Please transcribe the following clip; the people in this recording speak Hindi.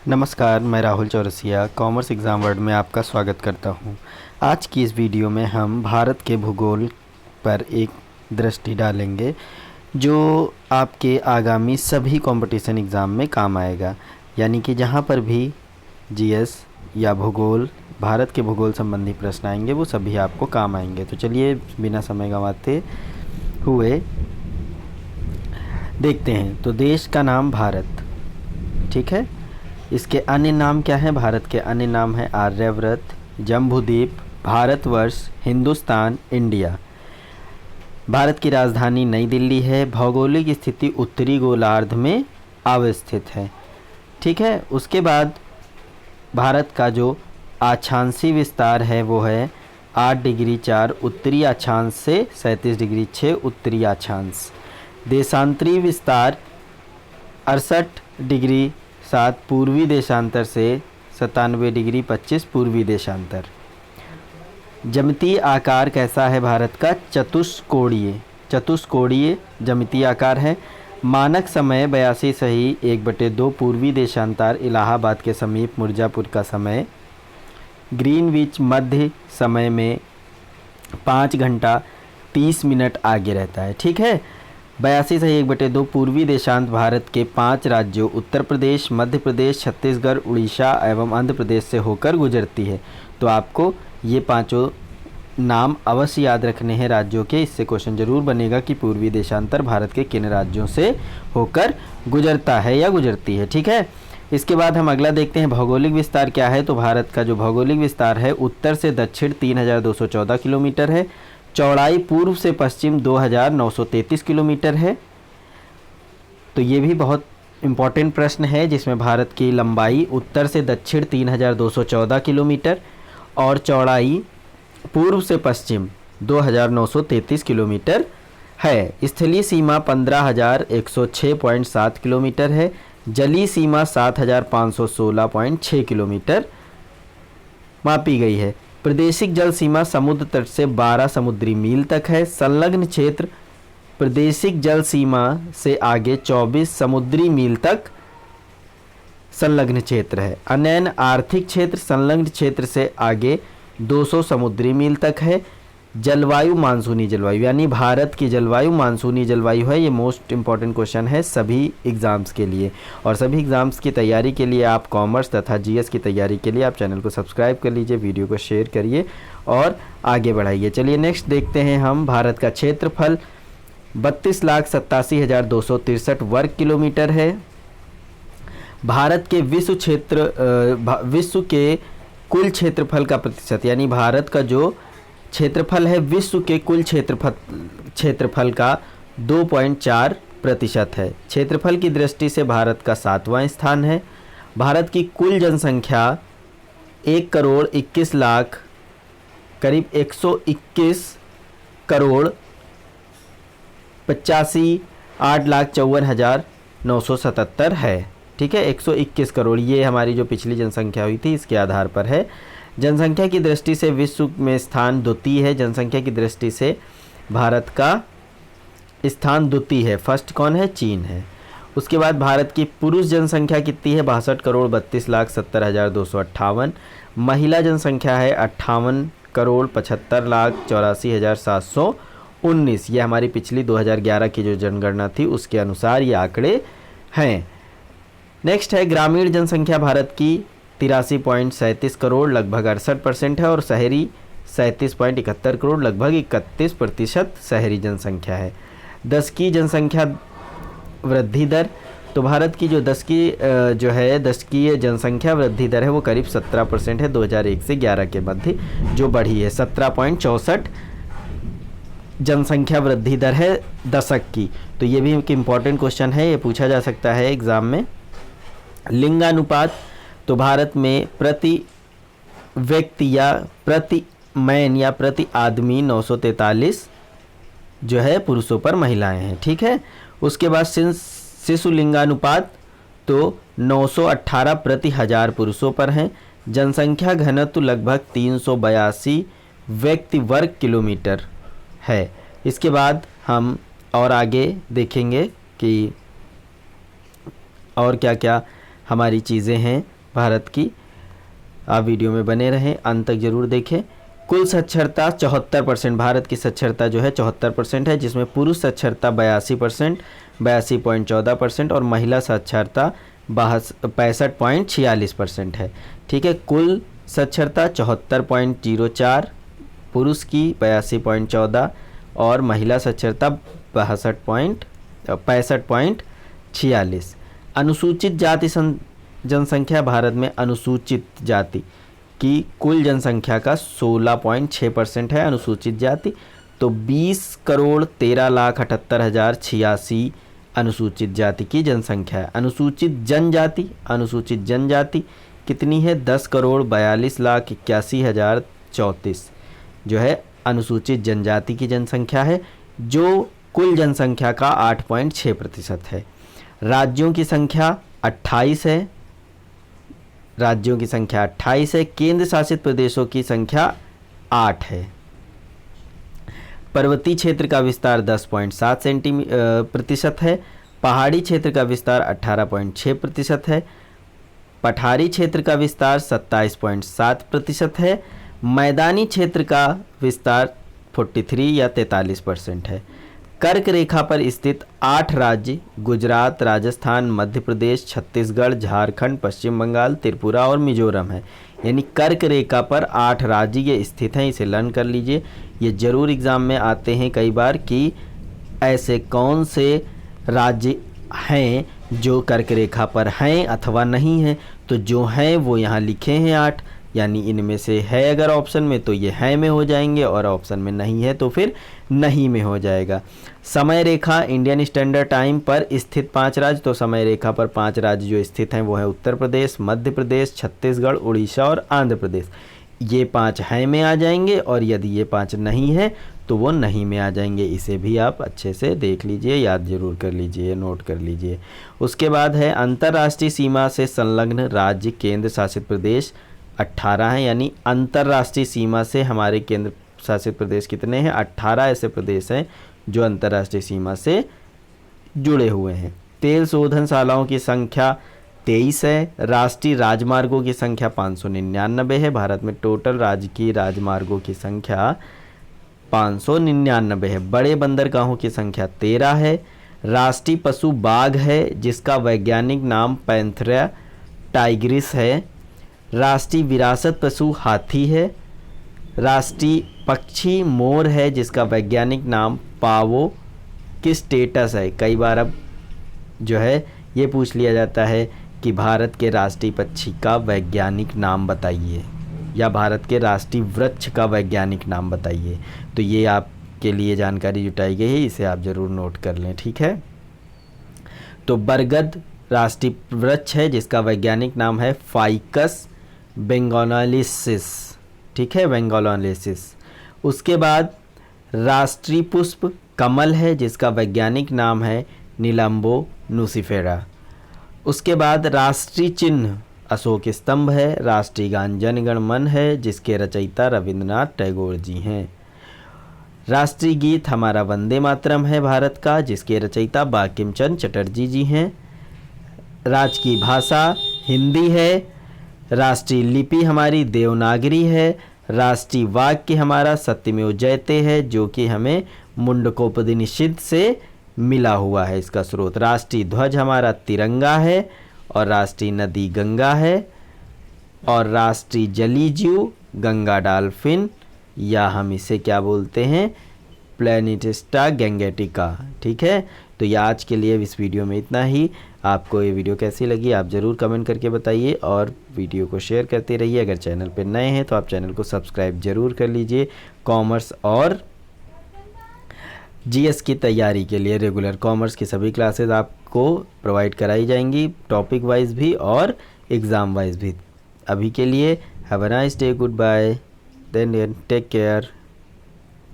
नमस्कार, मैं Rahul Chaurasia commerce exam world में आपका स्वागत करता हूं। आज की इस वीडियो में हम भारत के भूगोल पर एक दृष्टि डालेंगे जो आपके आगामी सभी कंपटीशन एग्ज़ाम में काम आएगा। यानी कि जहां पर भी जीएस या भूगोल, भारत के भूगोल संबंधी प्रश्न आएंगे वो सभी आपको काम आएंगे। तो चलिए बिना समय गंवाते हुए देखते हैं। तो देश का नाम भारत, ठीक है। इसके अन्य नाम क्या हैं? भारत के अन्य नाम हैं आर्यव्रत, जम्बूद्वीप, भारतवर्ष, हिंदुस्तान, इंडिया। भारत की राजधानी नई दिल्ली है। भौगोलिक स्थिति उत्तरी गोलार्ध में अवस्थित है, ठीक है। उसके बाद भारत का जो अक्षांशीय विस्तार है वो है 8 डिग्री 4 उत्तरी अक्षांश से 37 डिग्री 6 उत्तरी अक्षांश। देशांतरी विस्तार 68 डिग्री 7 पूर्वी देशांतर से 97 डिग्री 25 पूर्वी देशांतर। ज्यामितीय आकार कैसा है भारत का? चतुष्कोणीय ज्यामितीय आकार है। मानक समय 82 सही 1/2 पूर्वी देशांतर इलाहाबाद के समीप मिर्ज़ापुर का समय। ग्रीनविच मध्य समय में 5 घंटा 30 मिनट आगे रहता है, ठीक है। 82 सही 1/2 पूर्वी देशांत भारत के 5 राज्यों उत्तर प्रदेश, मध्य प्रदेश, छत्तीसगढ़, उड़ीसा एवं आंध्र प्रदेश से होकर गुजरती है। तो आपको ये पांचों नाम अवश्य याद रखने हैं राज्यों के। इससे क्वेश्चन जरूर बनेगा कि पूर्वी देशांतर भारत के किन राज्यों से होकर गुजरता है या गुजरती है, ठीक है। इसके बाद हम अगला देखते हैं भौगोलिक विस्तार क्या है। तो भारत का जो भौगोलिक विस्तार है उत्तर से दक्षिण 3214 किलोमीटर है। चौड़ाई पूर्व से पश्चिम 2933 किलोमीटर है। तो ये भी बहुत इम्पॉर्टेंट प्रश्न है जिसमें भारत की लंबाई उत्तर से दक्षिण 3214 किलोमीटर और चौड़ाई पूर्व से पश्चिम 2933 किलोमीटर है। स्थलीय सीमा 15,106.7 किलोमीटर है। जलीय सीमा 7,516.6 किलोमीटर मापी गई है। प्रादेशिक जल सीमा समुद्र तट से 12 समुद्री मील तक है। संलग्न क्षेत्र प्रादेशिक जल सीमा से आगे 24 समुद्री मील तक संलग्न क्षेत्र है। अन्ययन आर्थिक क्षेत्र संलग्न क्षेत्र से आगे 200 समुद्री मील तक है। जलवायु मानसूनी जलवायु, यानी भारत की जलवायु मानसूनी जलवायु है। ये मोस्ट इंपॉर्टेंट क्वेश्चन है सभी एग्ज़ाम्स के लिए। और सभी एग्ज़ाम्स की तैयारी के लिए आप कॉमर्स तथा जीएस की तैयारी के लिए आप चैनल को सब्सक्राइब कर लीजिए, वीडियो को शेयर करिए और आगे बढ़ाइए। चलिए नेक्स्ट देखते हैं हम। भारत का क्षेत्रफल 32,87,263 वर्ग किलोमीटर है। भारत के विश्व के कुल क्षेत्रफल का प्रतिशत, यानी भारत का जो क्षेत्रफल है विश्व के कुल क्षेत्रफल का 2.4% है। क्षेत्रफल की दृष्टि से भारत का 7वां स्थान है। भारत की कुल जनसंख्या 1,21,00,000 करीब 121 करोड़ 85,8,54,977 है, ठीक है। 121 करोड़ ये हमारी जो पिछली जनसंख्या हुई थी इसके आधार पर है। जनसंख्या की दृष्टि से विश्व में स्थान द्वितीय है। जनसंख्या की दृष्टि से भारत का स्थान द्वितीय है। फर्स्ट कौन है? चीन है। उसके बाद भारत की पुरुष जनसंख्या कितनी है? 62,32,70,258। महिला जनसंख्या है 58,75,84,719। ये हमारी पिछली 2011 की जो जनगणना थी उसके अनुसार ये आंकड़े हैं। नेक्स्ट है ग्रामीण जनसंख्या भारत की 83.37 करोड़ लगभग 68% है और शहरी 37.71 करोड़ लगभग 31% शहरी जनसंख्या है। दशकीय जनसंख्या वृद्धि दर, तो भारत की जो दशकीय जनसंख्या वृद्धि दर है वो करीब 17% है 2001 से 11 के मध्य जो बढ़ी है। 17.64 जनसंख्या वृद्धि दर है दशक की। तो ये भी एक इम्पॉर्टेंट क्वेश्चन है, ये पूछा जा सकता है एग्ज़ाम में। लिंगानुपात, तो भारत में प्रति व्यक्ति या प्रति मैन या प्रति आदमी 943 जो है पुरुषों पर महिलाएं हैं, ठीक है। उसके बाद शिशु लिंगानुपात तो 918 प्रति 1000 पुरुषों पर हैं। जनसंख्या घनत्व लगभग 382 व्यक्ति वर्ग किलोमीटर है। इसके बाद हम और आगे देखेंगे कि और क्या क्या हमारी चीज़ें हैं भारत की। आप वीडियो में बने रहें, अंत तक ज़रूर देखें। कुल साक्षरता 74%, भारत की साक्षरता जो है 74% है, जिसमें पुरुष साक्षरता 82%, 82.14% और महिला साक्षरता 65.46% है। ठीक है, कुल साक्षरता 74.04, पुरुष की 82.14 और महिला साक्षरता 65.46। अनुसूचित जाति जनसंख्या, भारत में अनुसूचित जाति की कुल जनसंख्या का 16.6% है अनुसूचित जाति। तो 20,13,78,086 अनुसूचित जाति की जनसंख्या है। अनुसूचित जनजाति कितनी है? 10,42,81,034 जो है अनुसूचित जनजाति की जनसंख्या है, जो कुल जनसंख्या का 8.6% है। राज्यों की संख्या 28 है, राज्यों की संख्या 28 है। केंद्र शासित प्रदेशों की संख्या 8 है। पर्वतीय क्षेत्र का विस्तार 10.7% है। पहाड़ी क्षेत्र का विस्तार 18.6% है। पठारी क्षेत्र का विस्तार 27.7% है। मैदानी क्षेत्र का विस्तार 43 या 43% है। कर्क रेखा पर स्थित 8 राज्य गुजरात, राजस्थान, मध्य प्रदेश, छत्तीसगढ़, झारखंड, पश्चिम बंगाल, त्रिपुरा और मिजोरम है। यानी कर्क रेखा पर 8 राज्य ये स्थित हैं, इसे लर्न कर लीजिए। ये ज़रूर एग्ज़ाम में आते हैं कई बार कि ऐसे कौन से राज्य हैं जो कर्क रेखा पर हैं अथवा नहीं हैं। तो जो हैं वो यहाँ लिखे हैं 8, यानी इनमें से है अगर ऑप्शन में तो ये है में हो जाएंगे, और ऑप्शन में नहीं है तो फिर नहीं में हो जाएगा। समय रेखा इंडियन स्टैंडर्ड टाइम पर स्थित 5 राज्य, तो समय रेखा पर 5 राज्य जो स्थित हैं वो है उत्तर प्रदेश, मध्य प्रदेश, छत्तीसगढ़, उड़ीसा और आंध्र प्रदेश। ये 5 है में आ जाएंगे, और यदि ये 5 नहीं है तो वो नहीं में आ जाएंगे। इसे भी आप अच्छे से देख लीजिए, याद जरूर कर लीजिए, नोट कर लीजिए। उसके बाद है अंतर्राष्ट्रीय सीमा से संलग्न राज्य केंद्र शासित प्रदेश 18 हैं, यानी अंतर्राष्ट्रीय सीमा से हमारे केंद्र शासित प्रदेश कितने हैं? 18 ऐसे प्रदेश हैं जो अंतर्राष्ट्रीय सीमा से जुड़े हुए हैं। तेल शोधनशालाओं की संख्या 23 है। राष्ट्रीय राजमार्गों की संख्या 599 है। भारत में टोटल राजकीय राजमार्गों की संख्या 599 है। बड़े बंदरगाहों की संख्या 13 है। राष्ट्रीय पशु बाघ है, जिसका वैज्ञानिक नाम पैंथेरा टाइग्रिस है। राष्ट्रीय विरासत पशु हाथी है। राष्ट्रीय पक्षी मोर है, जिसका वैज्ञानिक नाम पावो किस स्टेटस है। कई बार अब जो है ये पूछ लिया जाता है कि भारत के राष्ट्रीय पक्षी का वैज्ञानिक नाम बताइए, या भारत के राष्ट्रीय वृक्ष का वैज्ञानिक नाम बताइए। तो ये आपके लिए जानकारी जुटाई गई है, इसे आप ज़रूर नोट कर लें। ठीक है, तो बरगद राष्ट्रीय वृक्ष है, जिसका वैज्ञानिक नाम है फाइकस बेंगोलालिसिस। ठीक है, बेंगोलालिसिस। उसके बाद राष्ट्रीय पुष्प कमल है, जिसका वैज्ञानिक नाम है नीलम्बो नुसिफेरा। उसके बाद राष्ट्रीय चिन्ह अशोक स्तंभ है। राष्ट्रीय गान जन गण मन है, जिसके रचयिता रविंद्रनाथ टैगोर जी हैं। राष्ट्रीय गीत हमारा वंदे मातरम है भारत का, जिसके रचयिता बंकिम चंद्र चटर्जी जी हैं। राजकीय भाषा हिंदी है। राष्ट्रीय लिपि हमारी देवनागरी है। राष्ट्रीय वाक्य हमारा सत्यमेव जयते है, जो कि हमें मुंडकोपनिषद से मिला हुआ है इसका स्रोत। राष्ट्रीय ध्वज हमारा तिरंगा है, और राष्ट्रीय नदी गंगा है, और राष्ट्रीय जलीय जीव गंगा डॉल्फिन, या हम इसे क्या बोलते हैं? प्लैनेटिस्टा गैंगेटिका। ठीक है, तो ये आज के लिए इस वीडियो में इतना ही। आपको ये वीडियो कैसी लगी आप ज़रूर कमेंट करके बताइए, और वीडियो को शेयर करते रहिए। अगर चैनल पर नए हैं तो आप चैनल को सब्सक्राइब ज़रूर कर लीजिए। कॉमर्स और जीएस की तैयारी के लिए रेगुलर कॉमर्स की सभी क्लासेस आपको प्रोवाइड कराई जाएंगी, टॉपिक वाइज भी और एग्ज़ाम वाइज भी। अभी के लिए have a nice day, good bye, then take care.